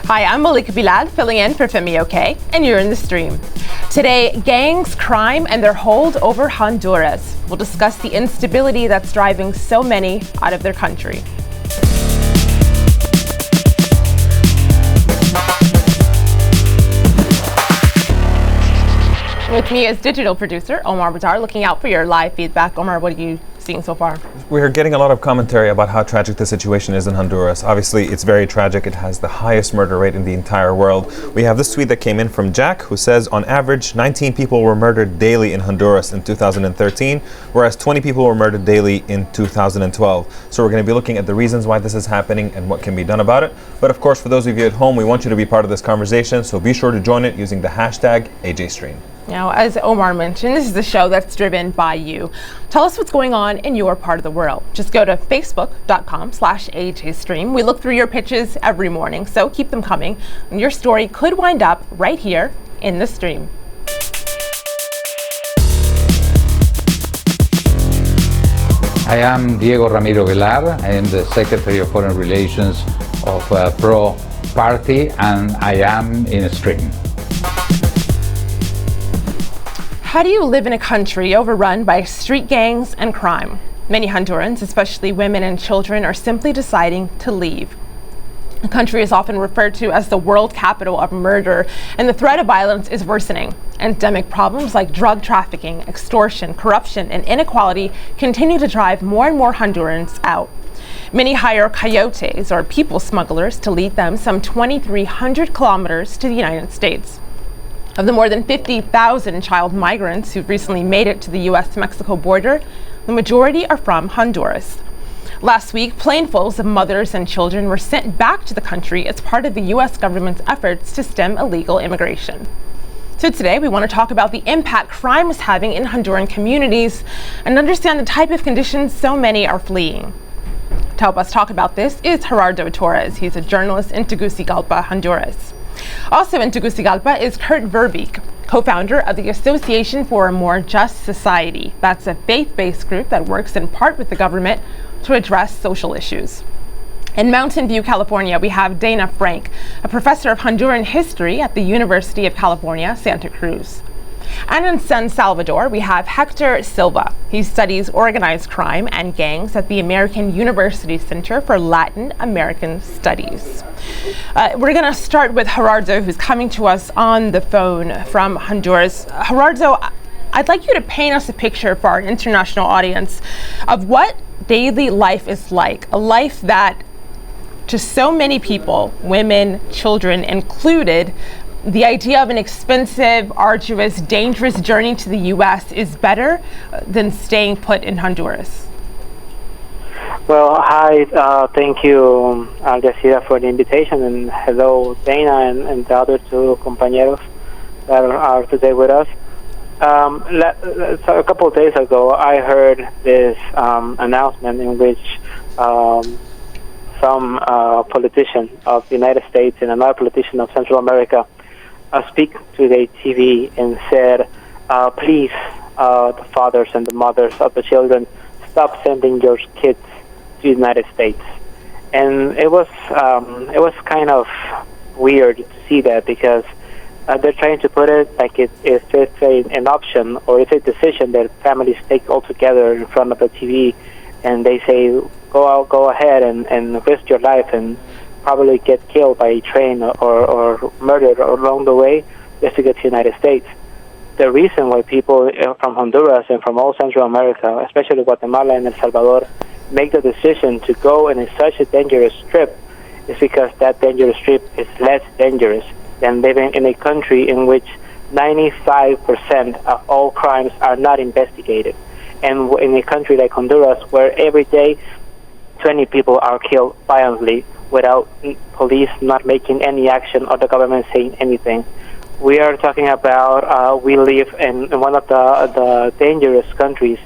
Hi, I'm Malika Bilal, filling in for Femi OK, and you're in the stream. Today, gangs, crime, and their hold over Honduras. We'll discuss the instability that's driving so many out of their country. With me is digital producer Omar Badar, looking out for your live feedback. Omar, what are you seeing so far? We're getting a lot of commentary about how tragic the situation is in Honduras. Obviously, it's very tragic. It has the highest murder rate in the entire world. We have this tweet that came in from Jack, who says, on average, 19 people were murdered daily in Honduras in 2013, whereas 20 people were murdered daily in 2012. So we're going to be looking at the reasons why this is happening and what can be done about it. But of course, for those of you at home, we want you to be part of this conversation, so be sure to join it using the hashtag AJStream. Now, as Omar mentioned, this is the show that's driven by you. Tell us what's going on in your part of the world. Just go to facebook.com/AJStream. We look through your pitches every morning, so keep them coming. And your story could wind up right here in the stream. I am Diego Ramiro Velar. I am the Secretary of Foreign Relations of PRO Party, and I am in a stream. How do you live in a country overrun by street gangs and crime? Many Hondurans, especially women and children, are simply deciding to leave. The country is often referred to as the world capital of murder, and the threat of violence is worsening. Endemic problems like drug trafficking, extortion, corruption, and inequality continue to drive more and more Hondurans out. Many hire coyotes, or people smugglers, to lead them some 2,300 kilometers to the United States. Of the more than 50,000 child migrants who've recently made it to the U.S.-Mexico border, the majority are from Honduras. Last week, planefuls of mothers and children were sent back to the country as part of the U.S. government's efforts to stem illegal immigration. So today, we want to talk about the impact crime is having in Honduran communities and understand the type of conditions so many are fleeing. To help us talk about this is GERARDO Torres. He's a journalist in Tegucigalpa, Honduras. Also in Tegucigalpa is Kurt Verbeek, co-founder of the Association for a More Just Society. That's a faith-based group that works in part with the government to address social issues. In Mountain View, California, we have Dana Frank, a professor of Honduran history at the University of California, Santa Cruz. And in San Salvador, we have Hector Silva. He studies organized crime and gangs at the American University Center for Latin American Studies. We're going to start with GERARDO, who's coming to us on the phone from Honduras. GERARDO, I'd like you to paint us a picture for our international audience of what daily life is like, a life that to so many people, women, children included, the idea of an expensive, arduous, dangerous journey to the U.S. is better than staying put in Honduras. Well, hi, thank you, Jazeera, for the invitation, and hello, Dana, and the other two compañeros that are today with us. So a couple of days ago, I heard this announcement in which some politician of the United States and another politician of Central America speak to the TV and said, please, the fathers and the mothers of the children, stop sending your kids to the United States. And it was kind of weird to see that, because they're trying to put it like it's an option, or it's a decision that families take all together in front of the TV, and they say, go ahead and risk your life and probably get killed by a train or murdered along the way just to get to the United States. The reason why people from Honduras and from all Central America, especially Guatemala and El Salvador, make the decision to go in such a dangerous trip is because that dangerous trip is less dangerous than living in a country in which 95% of all crimes are not investigated. And in a country like Honduras, where every day 20 people are killed violently without police not making any action or the government saying anything. We are talking about, we live in one of the dangerous countries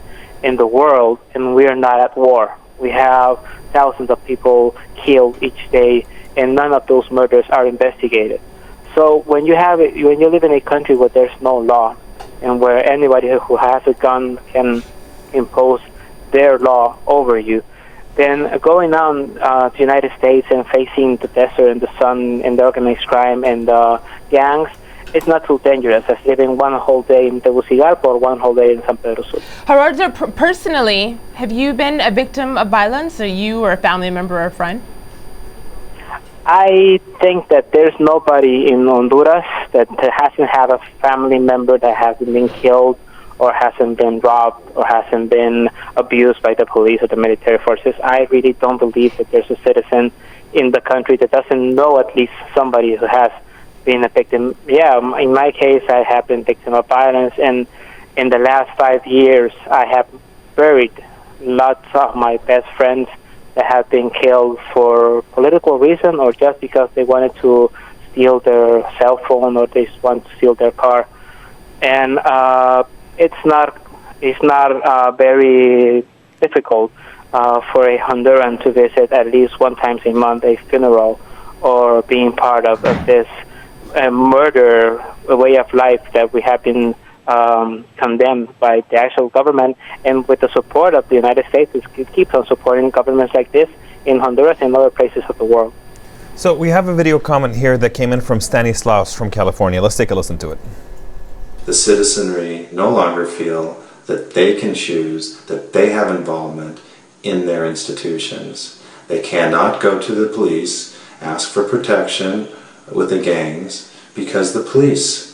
in the world, and we are not at war. We have thousands of people killed each day, and none of those murders are investigated. So when you live in a country where there's no law, and where anybody who has a gun can impose their law over you, then going on to the United States and facing the desert and the sun and the organized crime and the gangs, it's not too dangerous as living one whole day in Tegucigalpa or one whole day in San Pedro Sula. Gerardo, personally, have you been a victim of violence, or you or a family member or a friend? I think that there's nobody in Honduras that hasn't had a family member that hasn't been killed or hasn't been robbed or hasn't been abused by the police or the military forces. I really don't believe that there's a citizen in the country that doesn't know at least somebody who has been a victim. Yeah, in my case, I have been victim of violence, and in the last 5 years, I have buried lots of my best friends that have been killed for political reason or just because they wanted to steal their cell phone or they just want to steal their car. And it's not very difficult for a Honduran to visit at least one time a month a funeral or being part of this murder way of life that we have been condemned by the actual government, and with the support of the United States, it keeps on supporting governments like this in Honduras and other places of the world. So we have a video comment here that came in from Stanislaus from California. Let's take a listen to it. The citizenry no longer feel that they can choose, that they have involvement in their institutions. They cannot go to the police, ask for protection with the gangs, because the police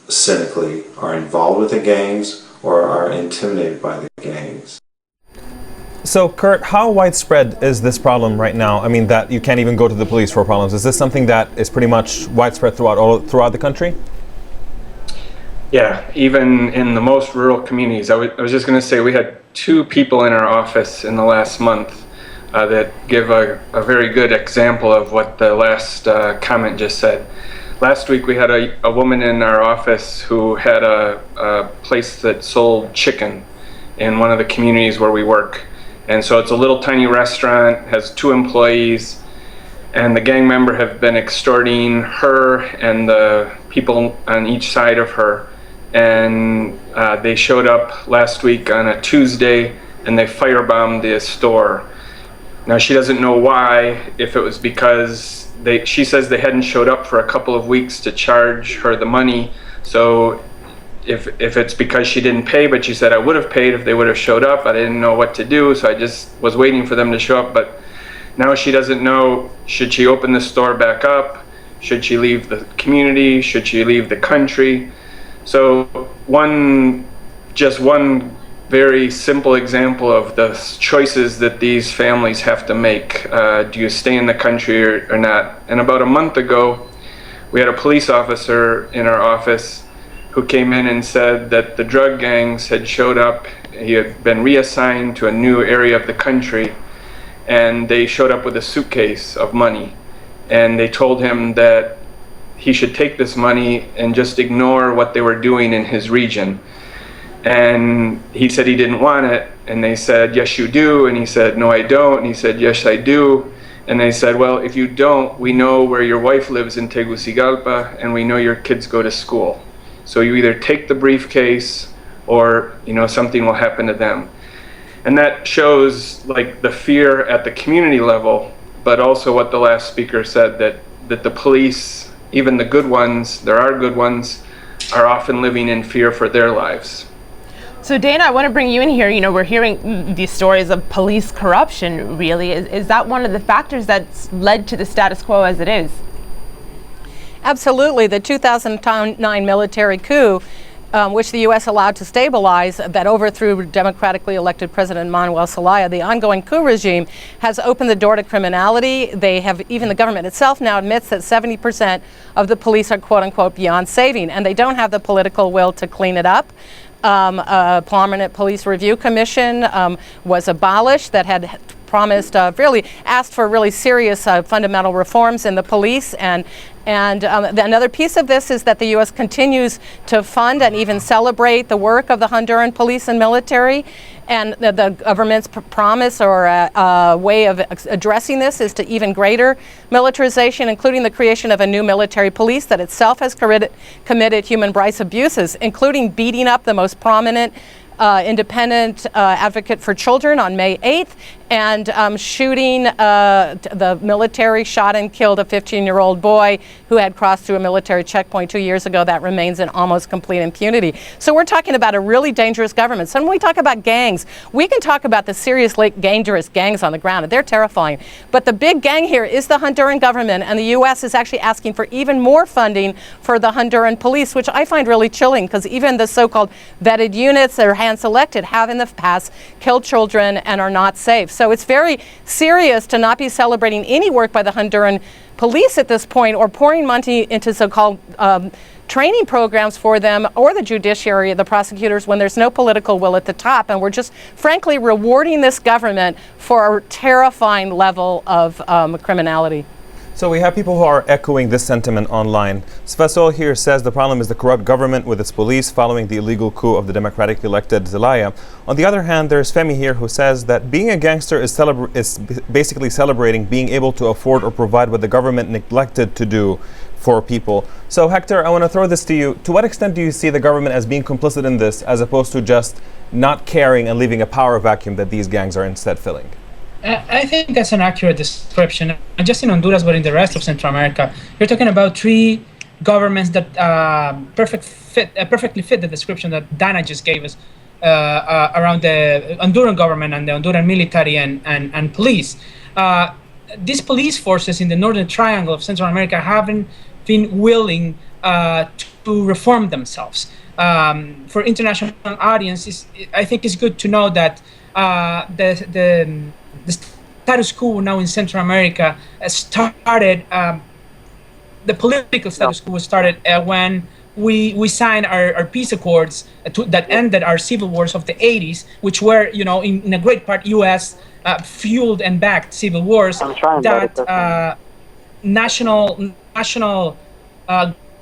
cynically are involved with the gangs or are intimidated by the gangs. So, Kurt, how widespread is this problem right now? I mean, that you can't even go to the police for problems. Is this something that is pretty much widespread throughout the country? Yeah, even in the most rural communities. I was just going to say we had 2 people in our office in the last month that give a very good example of what the last comment just said. Last week we had a woman in our office who had a place that sold chicken in one of the communities where we work. And so it's a little tiny restaurant, has 2 employees, and the gang member have been extorting her and the people on each side of her. And they showed up last week on a Tuesday and they firebombed the store. Now she doesn't know why, if it was because she says they hadn't showed up for a couple of weeks to charge her the money. So if it's because she didn't pay, but she said I would have paid if they would have showed up. I didn't know what to do, so I just was waiting for them to show up. But now she doesn't know, should she open the store back up? Should she leave the community? Should she leave the country? So one very simple example of the choices that these families have to make. Do you stay in the country or not? And about a month ago, we had a police officer in our office who came in and said that the drug gangs had showed up. He had been reassigned to a new area of the country, and they showed up with a suitcase of money. And they told him that he should take this money and just ignore what they were doing in his region. And he said he didn't want it, and they said, yes you do, and he said, no I don't, and he said, yes I do, and they said, well if you don't, we know where your wife lives in Tegucigalpa, and we know your kids go to school. So you either take the briefcase or something will happen to them. And that shows like the fear at the community level, but also what the last speaker said, that the police, even the good ones, there are good ones, are often living in fear for their lives. So Dana, I want to bring you in here. We're hearing these stories of police corruption, really. Is that one of the factors that's led to the status quo as it is? Absolutely. The 2009 military coup, which the U.S. allowed to stabilize, that overthrew democratically elected President Manuel Zelaya, the ongoing coup regime, has opened the door to criminality. Even the government itself now admits that 70% of the police are quote-unquote beyond saving, and they don't have the political will to clean it up. A prominent police review commission was abolished that had promised, asked for really serious fundamental reforms in the police. And another piece of this is that the U.S. continues to fund and even celebrate the work of the Honduran police and military. And the government's promise or way of addressing this is to even greater militarization, including the creation of a new military police that itself has committed human rights abuses, including beating up the most prominent independent advocate for children on May 8th, and shooting. The military shot and killed a 15-year-old boy who had crossed through a military checkpoint 2 years ago. That remains in almost complete impunity. So we're talking about a really dangerous government. So when we talk about gangs, we can talk about the seriously dangerous gangs on the ground, and they're terrifying. But the big gang here is the Honduran government, and the U.S. is actually asking for even more funding for the Honduran police, which I find really chilling, because even the so-called vetted units that are hand-selected have in the past killed children and are not safe. So it's very serious to not be celebrating any work by the Honduran police at this point, or pouring money into so-called training programs for them, or the judiciary, the prosecutors, when there's no political will at the top. And we're just frankly rewarding this government for a terrifying level of criminality. So we have people who are echoing this sentiment online. Svesol here says the problem is the corrupt government with its police following the illegal coup of the democratically elected Zelaya. On the other hand, there's Femi here who says that being a gangster is basically celebrating being able to afford or provide what the government neglected to do for people. So Hector, I want to throw this to you. To what extent do you see the government as being complicit in this, as opposed to just not caring and leaving a power vacuum that these gangs are instead filling? I think that's an accurate description. Not just in Honduras, but in the rest of Central America. You're talking about three governments that perfectly fit the description that Dana just gave us around the Honduran government and the Honduran military and police. These police forces in the Northern Triangle of Central America haven't been willing to reform themselves. For international audiences, I think it's good to know that the status quo now in Central America started, the political status quo started when we signed our peace accords that ended our civil wars of the 80s, which were, in a great part U.S. Fueled and backed civil wars that national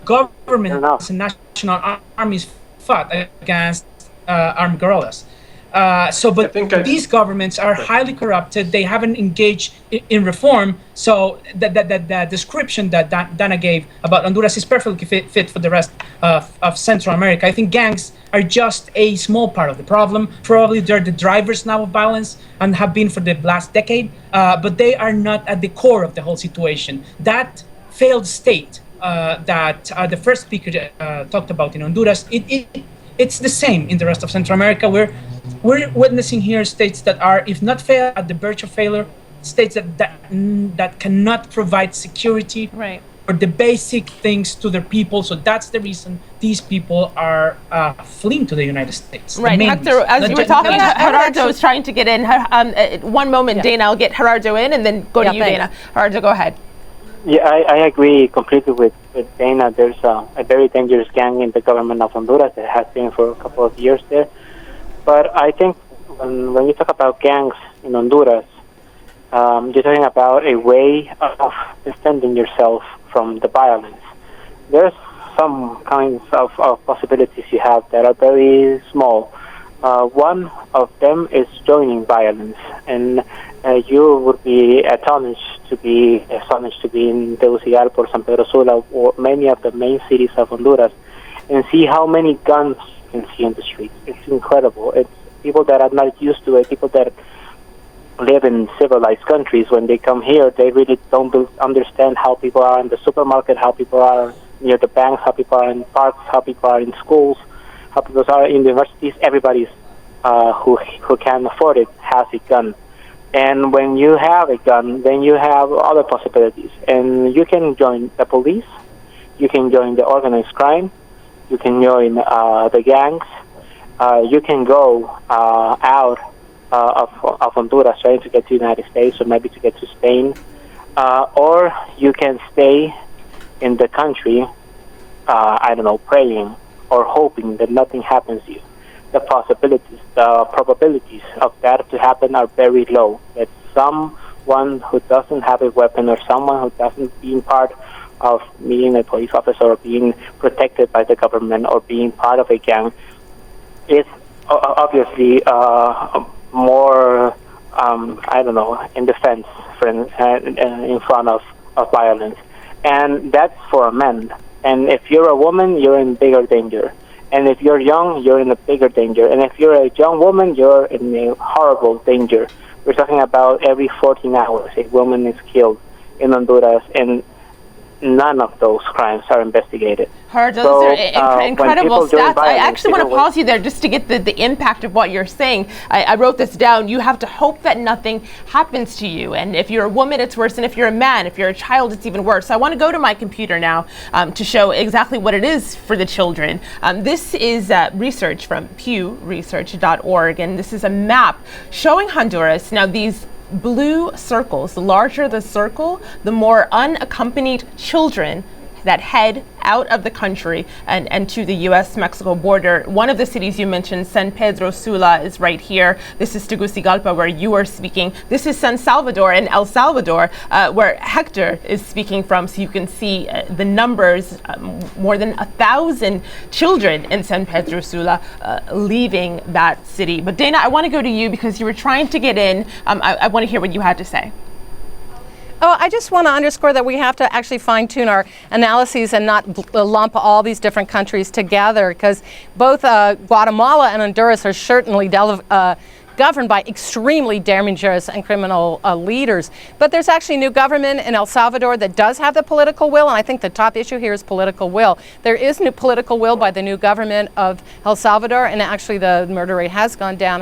governments and national armies fought against armed guerrillas. But these governments are highly corrupted. They haven't engaged in reform. So the description that Dana gave about Honduras is perfectly fit for the rest of Central America. I think gangs are just a small part of the problem. Probably they're the drivers now of violence and have been for the last decade. But they are not at the core of the whole situation. That failed state that the first speaker talked about in Honduras, it's the same in the rest of Central America. We're witnessing here states that are, if not fail, at the verge of failure, states that cannot provide security or the basic things to their people. So that's the reason these people are fleeing to the United States. Right, Hector, as you were talking, Gerardo was trying to get in. One moment, Dana, I'll get Gerardo in and then go to you, Dana. Gerardo, go ahead. Yeah, I agree completely with Dana. There's a very dangerous gang in the government of Honduras that has been for a couple of years there. But I think when you talk about gangs in Honduras, you're talking about a way of defending yourself from the violence. There's some kinds of possibilities you have that are very small. One of them is joining violence, and you would be astonished to be in Tegucigalpa or San Pedro Sula or many of the main cities of Honduras and see how many guns you can see in the streets. It's incredible. It's people that are not used to it, people that live in civilized countries. When they come here, they really don't understand how people are in the supermarket, how people are near the banks, how people are in parks, how people are in schools, how people are in universities. Everybody's who can afford it has a gun. And when you have a gun, then you have other possibilities. And you can join the police, you can join the organized crime, you can join the gangs, you can go out of Honduras trying to get to the United States or maybe to get to Spain, or you can stay in the country, praying or hoping that nothing happens to you. The possibilities, the probabilities of that to happen are very low. That someone who doesn't have a weapon or someone who doesn't being part of being a police officer or being protected by the government or being part of a gang is obviously more, in defense in front of violence. And that's for men. And if you're a woman, you're in bigger danger. And if you're young, you're in a bigger danger. And if you're a young woman, you're in a horrible danger. We're talking about every 14 hours a woman is killed in Honduras, and none of those crimes are investigated. Those So, are when incredible people join stats. I violence, actually want to even when- pause you there just to get the impact of what you're saying. I wrote this down. You have to hope that nothing happens to you. And if you're a woman, it's worse. And if you're a man, if you're a child, it's even worse. So I want to go to my computer now to show exactly what it is for the children. This is research from pewresearch.org. And this is a map showing Honduras. Now, these blue circles, the larger the circle, the more unaccompanied children that head out of the country and to the U.S.-Mexico border. One of the cities you mentioned, San Pedro Sula, is right here. This is Tegucigalpa, where you are speaking. This is San Salvador in El Salvador, where Hector is speaking from. So you can see the numbers, more than 1,000 children in San Pedro Sula leaving that city. But Dana, I want to go to you because you were trying to get in. I want to hear what you had to say. Oh, I just want to underscore that we have to actually fine-tune our analyses and not lump all these different countries together, because both Guatemala and Honduras are certainly governed by extremely dangerous and criminal leaders. But there's actually a new government in El Salvador that does have the political will, and I think the top issue here is political will. There is new political will by the new government of El Salvador, and actually the murder rate has gone down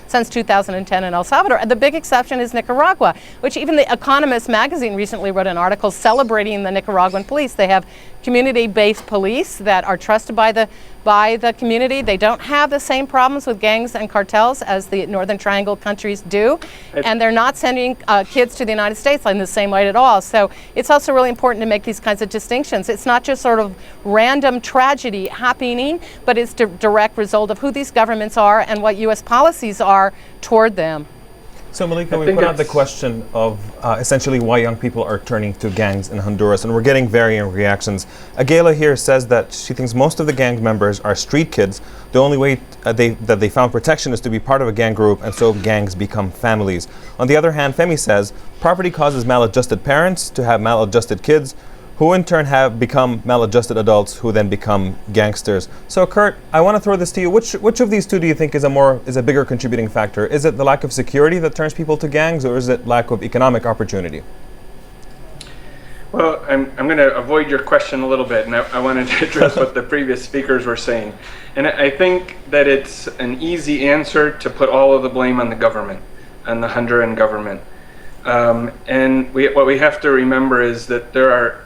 since 2010 in El Salvador. And the big exception is Nicaragua, which even The Economist magazine recently wrote an article celebrating the Nicaraguan police. They have community-based police that are trusted by the community. They don't have the same problems with gangs and cartels as the Northern Triangle countries do, and they're not sending kids to the United States in the same way at all. So it's also really important to make these kinds of distinctions. It's not just sort of random tragedy happening, but it's a direct result of who these governments are and what U.S. policies are toward them. So Malika, we put out the question of essentially why young people are turning to gangs in Honduras, and we're getting varying reactions. Agela here says that she thinks most of the gang members are street kids. The only way that they found protection is to be part of a gang group, and so gangs become families. On the other hand, Femi says poverty causes maladjusted parents to have maladjusted kids, who in turn have become maladjusted adults who then become gangsters. So Kurt, I want to throw this to you. Which of these two do you think is a bigger contributing factor? Is it the lack of security that turns people to gangs, or is it lack of economic opportunity? Well, I'm going to avoid your question a little bit, and I wanted to address what the previous speakers were saying. And I think that it's an easy answer to put all of the blame on the government, on the Honduran government. And what we have to remember is that there are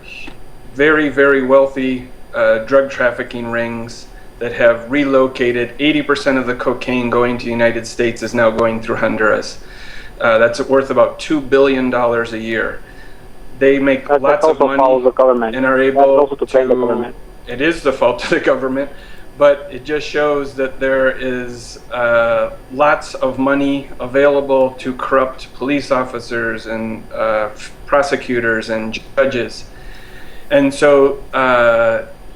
very, very wealthy drug trafficking rings that have relocated. 80% of the cocaine going to the United States is now going through Honduras. That's worth about $2 billion a year. They make lots of money and are able to. It is the fault of the government, but it just shows that there is lots of money available to corrupt police officers and prosecutors and judges. And so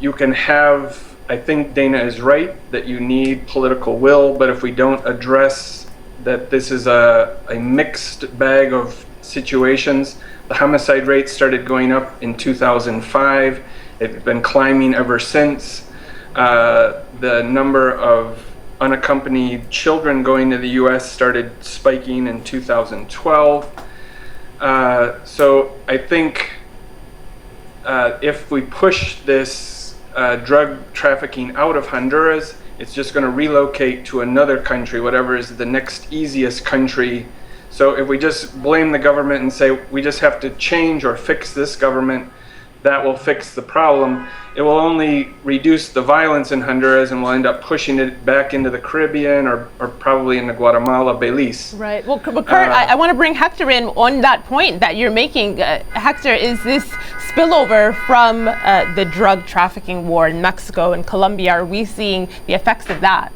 you can have, I think Dana is right, that you need political will, but if we don't address that this is a mixed bag of situations, the homicide rate started going up in 2005. It's been climbing ever since. The number of unaccompanied children going to the U.S. started spiking in 2012. So I think if we push this drug trafficking out of Honduras, it's just going to relocate to another country, whatever is the next easiest country. So if we just blame the government and say we just have to change or fix this government, that will fix the problem. It will only reduce the violence in Honduras, and we'll end up pushing it back into the Caribbean or probably into Guatemala, Belize. Right. Well, Kurt, I want to bring Hector in on that point that you're making. Hector, is this spillover from the drug trafficking war in Mexico and Colombia? Are we seeing the effects of that?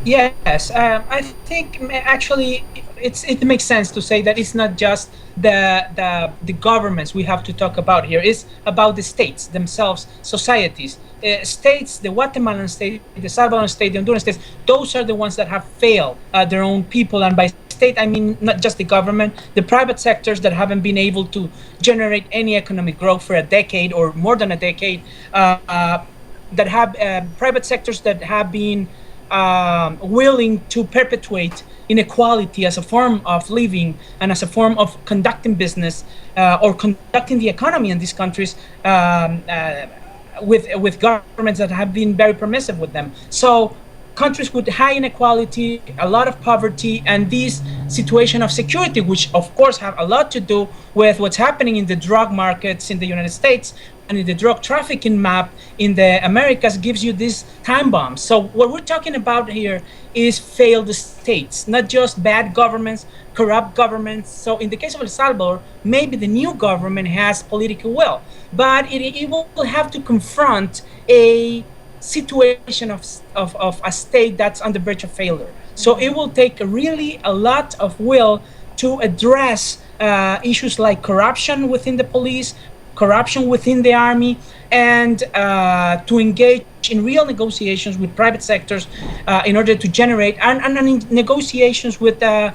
Yes, I think actually it makes sense to say that it's not just the governments we have to talk about here. It's about the states themselves, societies, states, the Guatemalan state, the Salvadoran state, the Honduran states. Those are the ones that have failed their own people, and by state I mean not just the government, the private sectors that haven't been able to generate any economic growth for a decade or more than a decade. That have private sectors that have been willing to perpetuate inequality as a form of living and as a form of conducting business or conducting the economy in these countries with governments that have been very permissive with them. So countries with high inequality, a lot of poverty, and this situation of security, which of course have a lot to do with what's happening in the drug markets in the United States and in the drug trafficking map in the Americas, gives you this time bomb. So what we're talking about here is failed states, not just bad governments, corrupt governments. So in the case of El Salvador, maybe the new government has political will, but it will have to confront a situation of a state that's on the verge of failure. So it will take really a lot of will to address issues like corruption within the police, corruption within the army, and to engage in real negotiations with private sectors in order to generate and in negotiations with the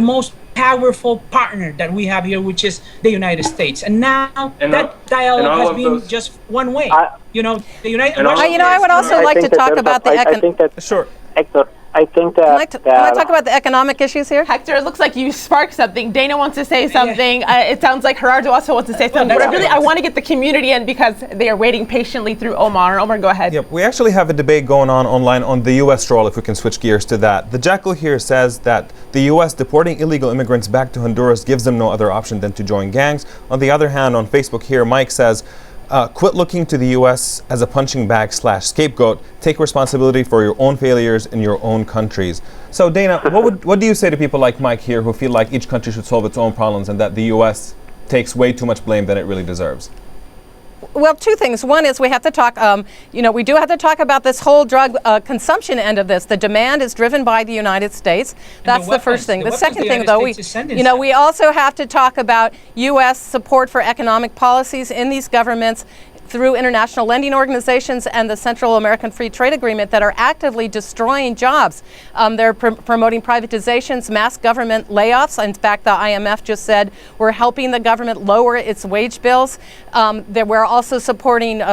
most powerful partner that we have here, which is the United States. And now that dialogue has been just one way. The United. I would also like to talk about the economic. Sure. Hector, I think that. Can I talk about the economic issues here? Hector, it looks like you sparked something. Dana wants to say something. It sounds like Gerardo also wants to say something. But I want to get the community in because they are waiting patiently through Omar. Omar, go ahead. Yep, we actually have a debate going on online on the U.S. stroll, if we can switch gears to that. The Jackal here says that the U.S. deporting illegal immigrants back to Honduras gives them no other option than to join gangs. On the other hand, on Facebook here, Mike says, quit looking to the U.S. as a punching bag / scapegoat. Take responsibility for your own failures in your own countries. So, Dana, what do you say to people like Mike here who feel like each country should solve its own problems and that the U.S. takes way too much blame than it really deserves? Well, two things. One is we have to talk, we do have to talk about this whole drug consumption end of this. The demand is driven by the United States. That's the first thing. The second thing, though, we also have to talk about U.S. support for economic policies in these governments through international lending organizations and the Central American Free Trade Agreement that are actively destroying jobs. They're promoting privatizations, mass government layoffs. In fact, the IMF just said we're helping the government lower its wage bills. We're also supporting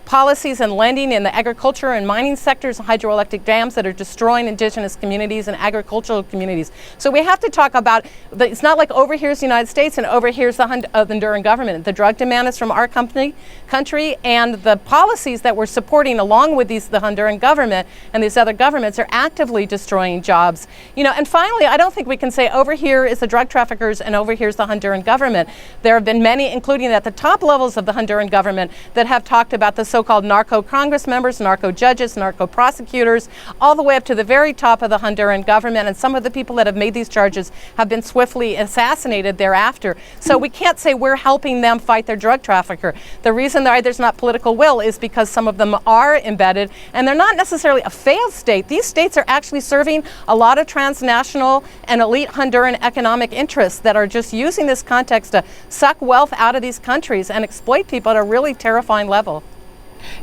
policies and lending in the agriculture and mining sectors, hydroelectric dams that are destroying indigenous communities and agricultural communities. So we have to talk about, it's not like over here's the United States and over here's the Honduran government. The drug demand is from our country, and the policies that we're supporting along with the Honduran government and these other governments are actively destroying jobs. And finally, I don't think we can say over here is the drug traffickers and over here's the Honduran government. There have been many, including at the top levels of the Honduran government, that have talked about the so-called narco Congress members, narco judges, narco prosecutors, all the way up to the very top of the Honduran government. And some of the people that have made these charges have been swiftly assassinated thereafter. So we can't say we're helping them fight their drug trafficker. The reason there's not political will is because some of them are embedded, and they're not necessarily a failed state. These states are actually serving a lot of transnational and elite Honduran economic interests that are just using this context to suck wealth out of these countries and exploit people at a really terrifying level.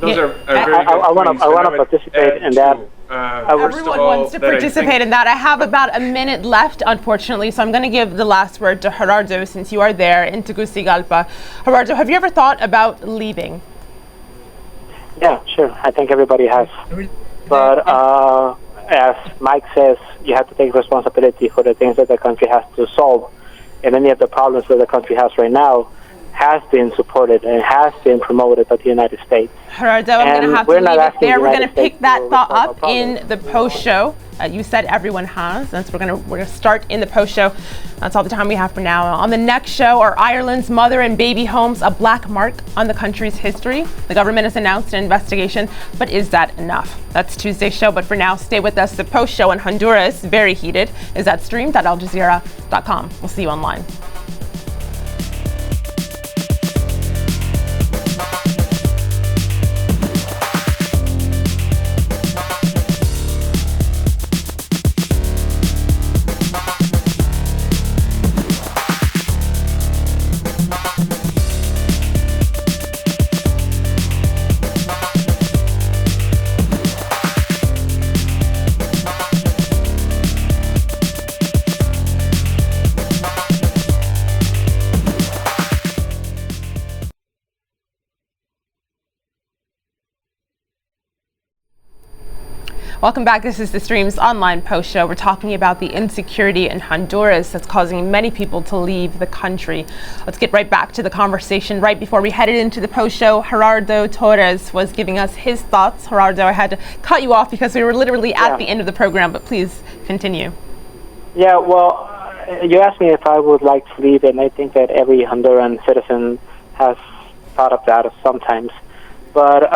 Those are very good I want to participate in that. Everyone wants to participate in that. I have about a minute left, unfortunately, so I'm going to give the last word to Gerardo since you are there in Tegucigalpa. Gerardo, have you ever thought about leaving? Yeah, sure. I think everybody has. But as Mike says, you have to take responsibility for the things that the country has to solve. And many of the problems that the country has right now has been supported and has been promoted by the United States. Gerardo, I'm going to have to leave it there. We're going to pick that thought up in the post show. You said everyone has. We're going to start in the post show. That's all the time we have for now. On the next show, are Ireland's mother and baby homes a black mark on the country's history? The government has announced an investigation, but is that enough? That's Tuesday's show, but for now, stay with us. The post show in Honduras, very heated, is at stream.aljazeera.com. We'll see you online. Welcome back. This is the Stream's online post show. We're talking about the insecurity in Honduras that's causing many people to leave the country. Let's get right back to the conversation. Right before we headed into the post show, Gerardo Torres was giving us his thoughts. Gerardo, I had to cut you off because we were literally at the end of the program, but please continue. Yeah, well, you asked me if I would like to leave, and I think that every Honduran citizen has thought of that sometimes. But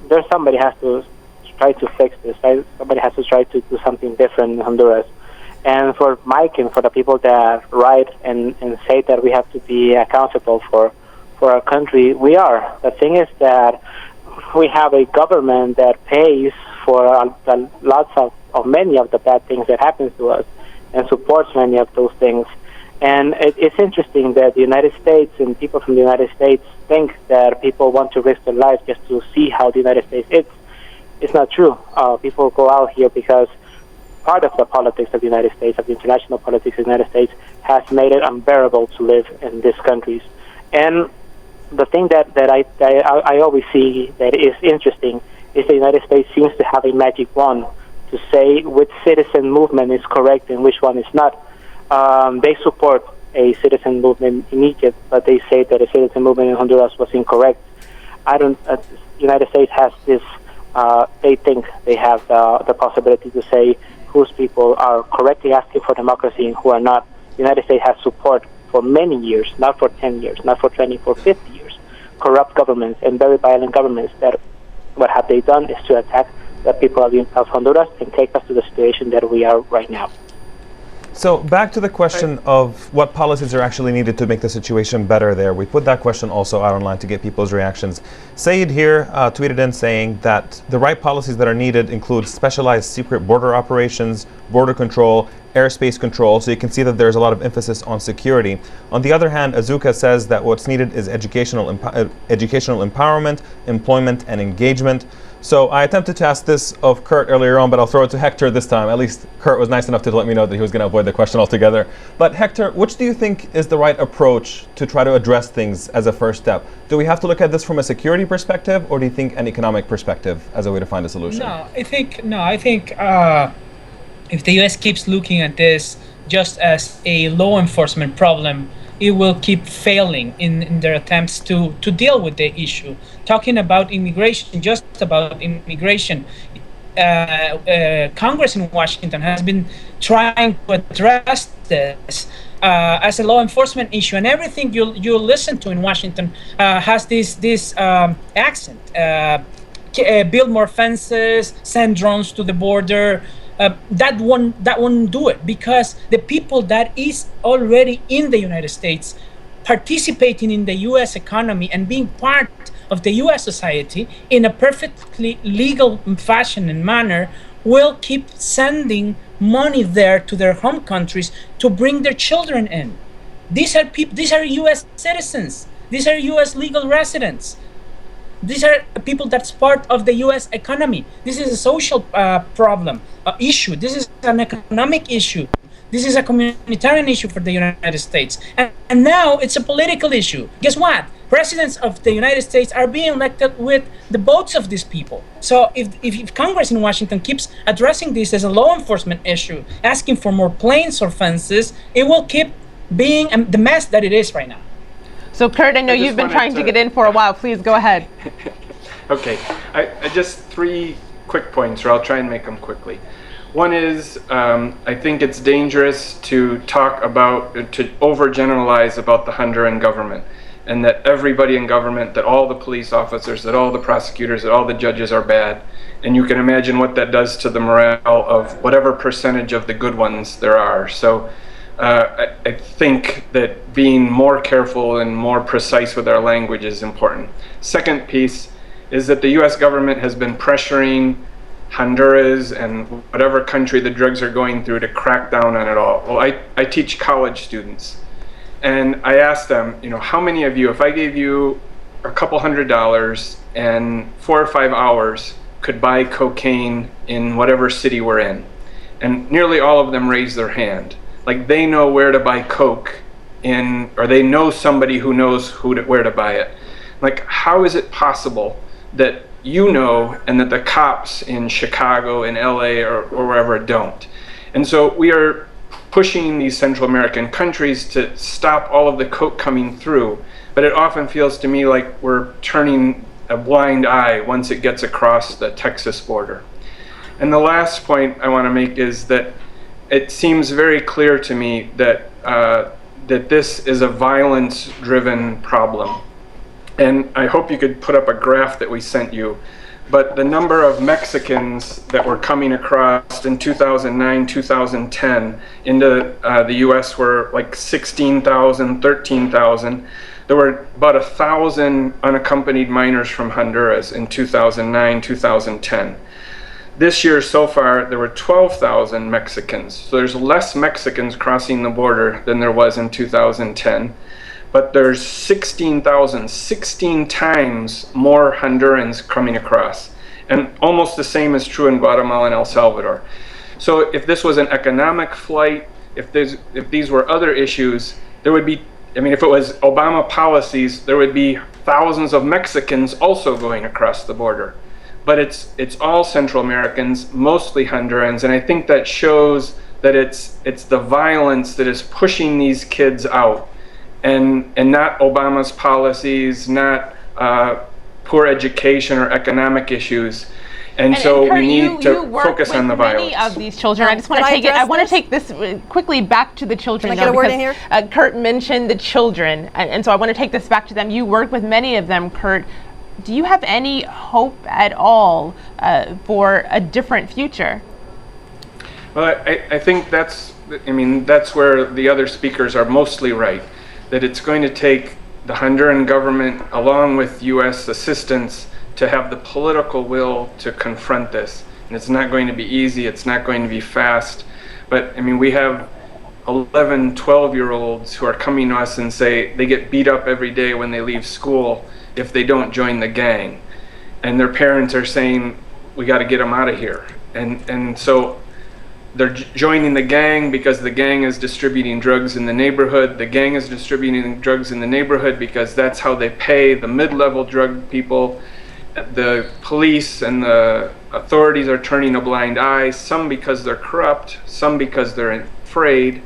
there's somebody has to try to fix this, right? Somebody has to try to do something different in Honduras. And for Mike and for the people that write and say that we have to be accountable for our country, we are. The thing is that we have a government that pays for lots of many of the bad things that happens to us and supports many of those things. And it's interesting that the United States and people from the United States think that people want to risk their lives just to see how the United States is. It's not true. People go out here because part of the politics of the United States, of the international politics of the United States, has made it unbearable to live in these countries. And the thing that I always see that is interesting is the United States seems to have a magic wand to say which citizen movement is correct and which one is not. They support a citizen movement in Egypt, but they say that a citizen movement in Honduras was incorrect. The United States has this. They think they have the possibility to say whose people are correctly asking for democracy and who are not. The United States has support for many years, not for 10 years, not for 20, for 50 years. Corrupt governments and very violent governments that what have they done is to attack the people of Honduras and take us to the situation that we are right now. So back to the question of what policies are actually needed to make the situation better there. We put that question also out online to get people's reactions. Saeed here tweeted in saying that the right policies that are needed include specialized secret border operations, border control, airspace control, so you can see that there's a lot of emphasis on security. On the other hand, Azuka says that what's needed is educational empowerment, employment, and engagement. So I attempted to ask this of Kurt earlier on, but I'll throw it to Hector this time. At least Kurt was nice enough to let me know that he was going to avoid the question altogether. But Hector, which do you think is the right approach to try to address things as a first step? Do we have to look at this from a security perspective, or do you think an economic perspective as a way to find a solution? I think if the U.S. keeps looking at this just as a law enforcement problem, it will keep failing in their attempts to deal with the issue. Talking about immigration, just about immigration, Congress in Washington has been trying to address this as a law enforcement issue, and everything you listen to in Washington has this accent. Build more fences, send drones to the border. That won't do it, because the people that is already in the United States, participating in the U.S. economy and being part of the U.S. society in a perfectly legal fashion and manner, will keep sending money there to their home countries to bring their children in. These are U.S. citizens. These are U.S. legal residents. These are people that's part of the U.S. economy. This is a social problem, issue. This is an economic issue. This is a humanitarian issue for the United States. And now it's a political issue. Guess what? Presidents of the United States are being elected with the votes of these people. So if Congress in Washington keeps addressing this as a law enforcement issue, asking for more planes or fences, it will keep being the mess that it is right now. So Kurt, I know you've been trying to get in for a while. Please go ahead. Okay, I just 3 quick points, or I'll try and make them quickly. One is, I think it's dangerous to talk about, to overgeneralize about the Honduran government, and that everybody in government, that all the police officers, that all the prosecutors, that all the judges are bad. And you can imagine what that does to the morale of whatever percentage of the good ones there are. So I think that being more careful and more precise with our language is important. Second piece is that the US government has been pressuring Honduras and whatever country the drugs are going through to crack down on it all. Well, I teach college students, and I ask them, how many of you, if I gave you a couple $100 and 4 or 5 hours, could buy cocaine in whatever city we're in? And nearly all of them raise their hand. Like, they know where to buy coke or they know somebody who knows where to buy it. Like, how is it possible that you know, and that the cops in Chicago and LA or wherever don't. And so we are pushing these Central American countries to stop all of the coke coming through, but it often feels to me like we're turning a blind eye once it gets across the Texas border. And the last point I want to make is that it seems very clear to me that that this is a violence-driven problem. And I hope you could put up a graph that we sent you. But the number of Mexicans that were coming across in 2009, 2010 into the US were like 16,000, 13,000. There were about 1,000 unaccompanied minors from Honduras in 2009, 2010. This year so far, there were 12,000 Mexicans. So there's less Mexicans crossing the border than there was in 2010. But there's 16,000, 16 times more Hondurans coming across. And almost the same is true in Guatemala and El Salvador. So if this was an economic flight, if these were other issues, there would be, I mean, if it was Obama policies, there would be thousands of Mexicans also going across the border. But it's all Central Americans, mostly Hondurans, and I think that shows that it's the violence that is pushing these kids out. And not Obama's policies, not poor education or economic issues. And so Kurt, we need to focus on the violence. Many of these children. I just want to take it. I want to take this quickly back to the children. Can I get a word in here? Kurt mentioned the children, and so I want to take this back to them. You work with many of them, Kurt. Do you have any hope at all for a different future? Well, I think that's where the other speakers are mostly right. That it's going to take the Honduran government, along with U.S. assistance, to have the political will to confront this. And it's not going to be easy, it's not going to be fast. But I mean, we have 11, 12-year-olds who are coming to us and say they get beat up every day when they leave school if they don't join the gang. And their parents are saying, we got to get them out of here. And so they're joining the gang because the gang is distributing drugs in the neighborhood. The gang is distributing drugs in the neighborhood because that's how they pay the mid-level drug people. The police and the authorities are turning a blind eye, some because they're corrupt, some because they're afraid.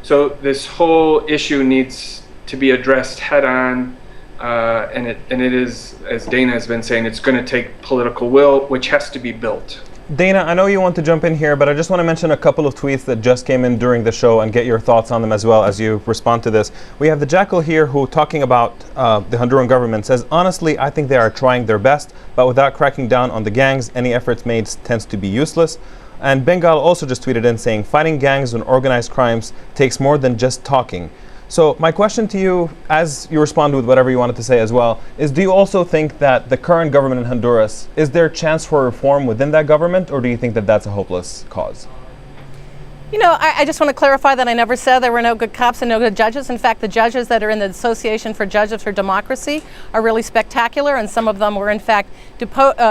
So this whole issue needs to be addressed head on, and it is, as Dana has been saying, it's going to take political will, which has to be built. Dana, I know you want to jump in here, but I just want to mention a couple of tweets that just came in during the show and get your thoughts on them as well as you respond to this. We have the Jackal here who, talking about the Honduran government, says, honestly, I think they are trying their best, but without cracking down on the gangs, any efforts made tends to be useless. And Bengal also just tweeted in saying, fighting gangs and organized crimes takes more than just talking. So my question to you, as you respond with whatever you wanted to say as well, is do you also think that the current government in Honduras, is there a chance for reform within that government, or do you think that that's a hopeless cause? You know, I just want to clarify that I never said there were no good cops and no good judges. In fact, the judges that are in the Association for Judges for Democracy are really spectacular, and some of them were in fact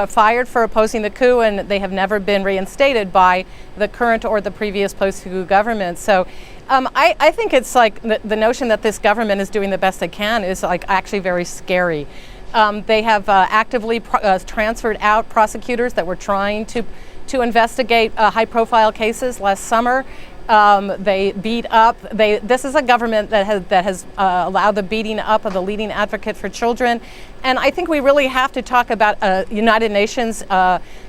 fired for opposing the coup, and they have never been reinstated by the current or the previous post-coup government. So I think it's like the notion that this government is doing the best they can is like actually very scary. They have actively transferred out prosecutors that were trying to investigate high-profile cases last summer. They beat up. This is a government that has allowed the beating up of the leading advocate for children, and I think we really have to talk about a United Nations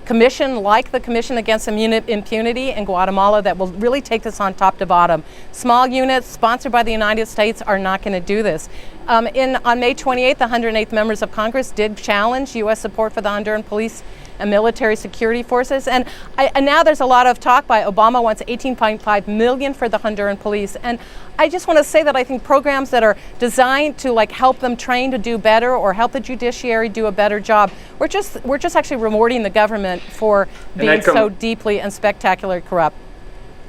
commission like the Commission Against Impunity in Guatemala that will really take this on top to bottom. Small units sponsored by the United States are not going to do this. On May 28th, the 108th members of Congress did challenge U.S. support for the Honduran police and military security forces. And now there's a lot of talk by Obama wants $18.5 million for the Honduran police. And I just want to say that I think programs that are designed to like help them train to do better or help the judiciary do a better job, we're just actually rewarding the government for being so deeply and spectacularly corrupt.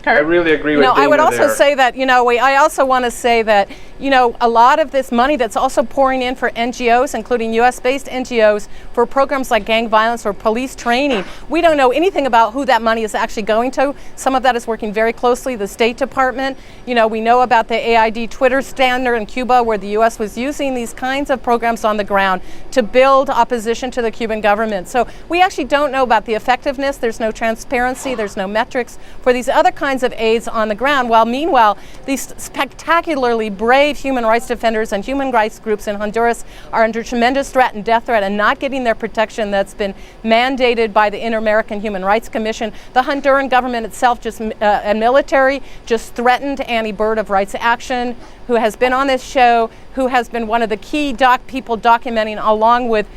I really agree with Dana I would also there. say that, I also want to say that, you know, a lot of this money that's also pouring in for NGOs, including US-based NGOs, for programs like gang violence or police training. We don't know anything about who that money is actually going to. Some of that is working very closely, the State Department. You know, we know about the AID Twitter standard in Cuba, where the US was using these kinds of programs on the ground to build opposition to the Cuban government. So we actually don't know about the effectiveness. There's no transparency, there's no metrics for these other kinds of aids on the ground, while meanwhile, these spectacularly brave human rights defenders and human rights groups in Honduras are under tremendous threat and death threat and not getting their protection that's been mandated by the Inter-American Human Rights Commission. The Honduran government itself and military just threatened Annie Bird of Rights Action, who has been on this show, who has been one of the key people documenting, along with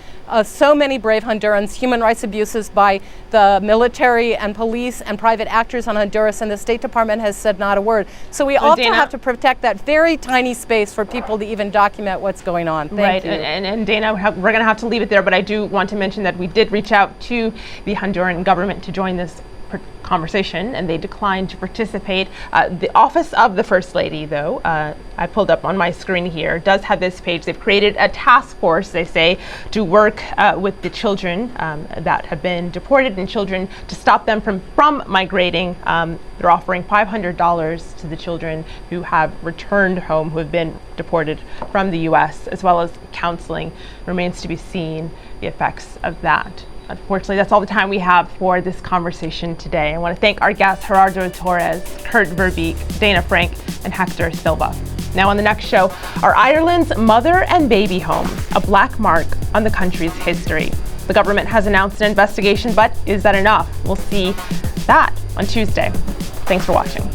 so many brave Hondurans, human rights abuses by the military and police and private actors on Honduras, and the State Department has said not a word. So we also have to protect that very tiny space for people to even document what's going on. Thank you. And Dana, we're going to have to leave it there, but I do want to mention that we did reach out to the Honduran government to join this conversation, and they declined to participate. The Office of the First Lady, though, I pulled up on my screen here, does have this page. They've created a task force, they say, to work with the children that have been deported and children to stop them from migrating. They're offering $500 to the children who have returned home, who have been deported from the U.S., as well as counseling. Remains to be seen the effects of that. Unfortunately, that's all the time we have for this conversation today. I want to thank our guests, Gerardo Torres, Kurt Verbeek, Dana Frank, and Hector Silva. Now on the next show, are Ireland's mother and baby homes a black mark on the country's history? The government has announced an investigation, but is that enough? We'll see that on Tuesday. Thanks for watching.